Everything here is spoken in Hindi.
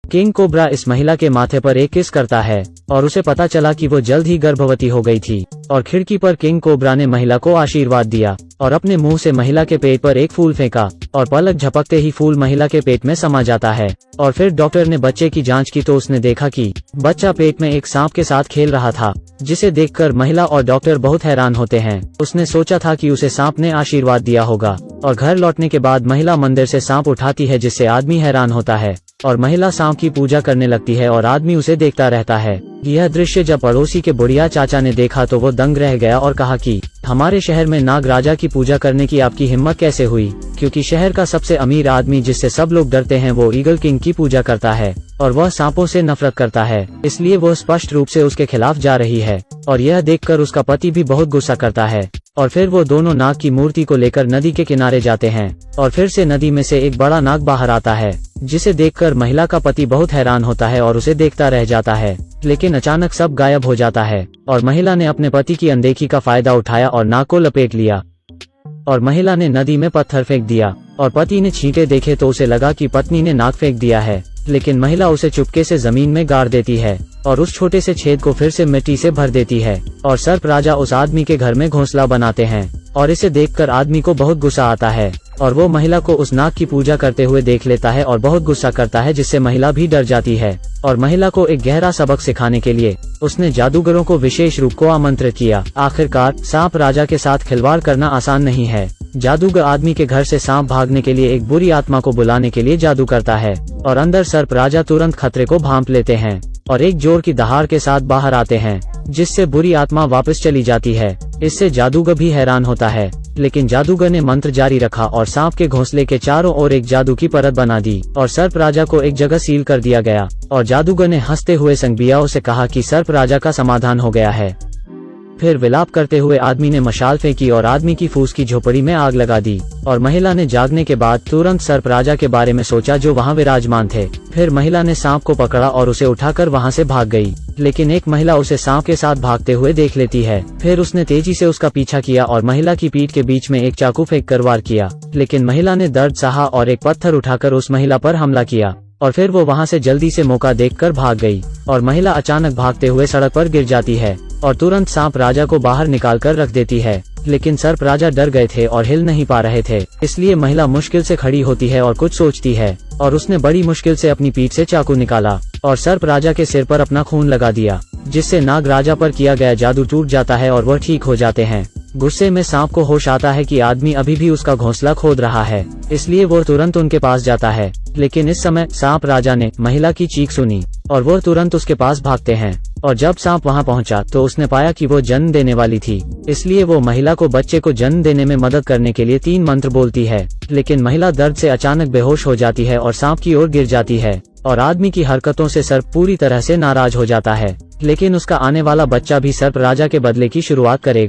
किंग कोबरा इस महिला के माथे पर एक किस करता है और उसे पता चला कि वो जल्द ही गर्भवती हो गई थी। और खिड़की पर किंग कोबरा ने महिला को आशीर्वाद दिया और अपने मुंह से महिला के पेट पर एक फूल फेंका और पलक झपकते ही फूल महिला के पेट में समा जाता है। और फिर डॉक्टर ने बच्चे की जांच की तो उसने देखा कि बच्चा पेट में एक सांप के साथ खेल रहा था, जिसे देखकर महिला और डॉक्टर बहुत हैरान होते हैं। उसने सोचा था कि उसे सांप ने आशीर्वाद दिया होगा। और घर लौटने के बाद महिला मंदिर से सांप उठाती है, जिससे आदमी हैरान होता है और महिला सांप की पूजा करने लगती है और आदमी उसे देखता रहता है। यह दृश्य जब पड़ोसी के बुढ़िया चाचा ने देखा तो वो दंग रह गया और कहा कि हमारे शहर में नाग राजा की पूजा करने की आपकी हिम्मत कैसे हुई, क्योंकि शहर का सबसे अमीर आदमी जिससे सब लोग डरते हैं वो ईगल किंग की पूजा करता है और वह सांपों से नफरत करता है, इसलिए वो स्पष्ट रूप से उसके खिलाफ जा रही है। और यह देखकर उसका पति भी बहुत गुस्सा करता है। और फिर वो दोनों नाग की मूर्ति को लेकर नदी के किनारे जाते हैं और फिर से नदी में से एक बड़ा नाग बाहर आता है, जिसे देखकर महिला का पति बहुत हैरान होता है और उसे देखता रह जाता है। लेकिन अचानक सब गायब हो जाता है और महिला ने अपने पति की अनदेखी का फायदा उठाया और नाग को लपेट लिया। और महिला ने नदी में पत्थर फेंक दिया और पति ने छींटे देखे तो उसे लगा कि पत्नी ने नाग फेंक दिया है, लेकिन महिला उसे चुपके से जमीन में गाड़ देती है और उस छोटे से छेद को फिर से मिट्टी से भर देती है। और सर्प राजा उस आदमी के घर में घोंसला बनाते हैं और इसे देखकर आदमी को बहुत गुस्सा आता है और वो महिला को उस नाग की पूजा करते हुए देख लेता है और बहुत गुस्सा करता है, जिससे महिला भी डर जाती है। और महिला को एक गहरा सबक सिखाने के लिए उसने जादूगरों को विशेष रूप को आमंत्रित किया। आखिरकार सांप राजा के साथ खिलवाड़ करना आसान नहीं है। जादूगर आदमी के घर से सांप भागने के लिए एक बुरी आत्मा को बुलाने के लिए जादू करता है और अंदर सर्प राजा तुरंत खतरे को भांप लेते हैं और एक जोर की दहाड़ के साथ बाहर आते हैं, जिससे बुरी आत्मा वापस चली जाती है। इससे जादूगर भी हैरान होता है, लेकिन जादूगर ने मंत्र जारी रखा और सांप के घोंसले के चारों ओर एक जादू की परत बना दी और सर्प राजा को एक जगह सील कर दिया गया। और जादूगर ने हंसते हुए संगबियाओं से कहा कि सर्प राजा का समाधान हो गया है। फिर विलाप करते हुए आदमी ने मशाल फेंकी और आदमी की फूस की झोपड़ी में आग लगा दी। और महिला ने जागने के बाद तुरंत सर्प राजा के बारे में सोचा जो वहां विराजमान थे। फिर महिला ने सांप को पकड़ा और उसे उठाकर वहां से भाग गई, लेकिन एक महिला उसे सांप के साथ भागते हुए देख लेती है। फिर उसने तेजी से उसका पीछा किया और महिला की पीठ के बीच में एक चाकू फेंक कर वार किया, लेकिन महिला ने दर्द सहा और एक पत्थर उठाकर उस महिला पर हमला किया। और फिर वो वहां से जल्दी से मौका देखकर भाग गई और महिला अचानक भागते हुए सड़क पर गिर जाती है और तुरंत सांप राजा को बाहर निकाल कर रख देती है। लेकिन सर्प राजा डर गए थे और हिल नहीं पा रहे थे, इसलिए महिला मुश्किल से खड़ी होती है और कुछ सोचती है और उसने बड़ी मुश्किल से अपनी पीठ से चाकू निकाला और सर्प राजा के सिर पर अपना खून लगा दिया, जिससे नाग राजा पर किया गया जादू टूट जाता है और वह ठीक हो जाते हैं। गुस्से में सांप को होश आता है कि आदमी अभी भी उसका घोंसला खोद रहा है, इसलिए वो तुरंत उनके पास जाता है। लेकिन इस समय सांप राजा ने महिला की चीख सुनी और वो तुरंत उसके पास भागते हैं। और जब सांप वहां पहुंचा तो उसने पाया कि वो जन्म देने वाली थी, इसलिए वो महिला को बच्चे को जन्म देने में मदद करने के लिए 3 मंत्र बोलती है। लेकिन महिला दर्द से अचानक बेहोश हो जाती है और सांप की ओर गिर जाती है और आदमी की हरकतों से सर्प पूरी तरह से नाराज हो जाता है। लेकिन उसका आने वाला बच्चा भी सर्प राजा के बदले की शुरुआत करेगा।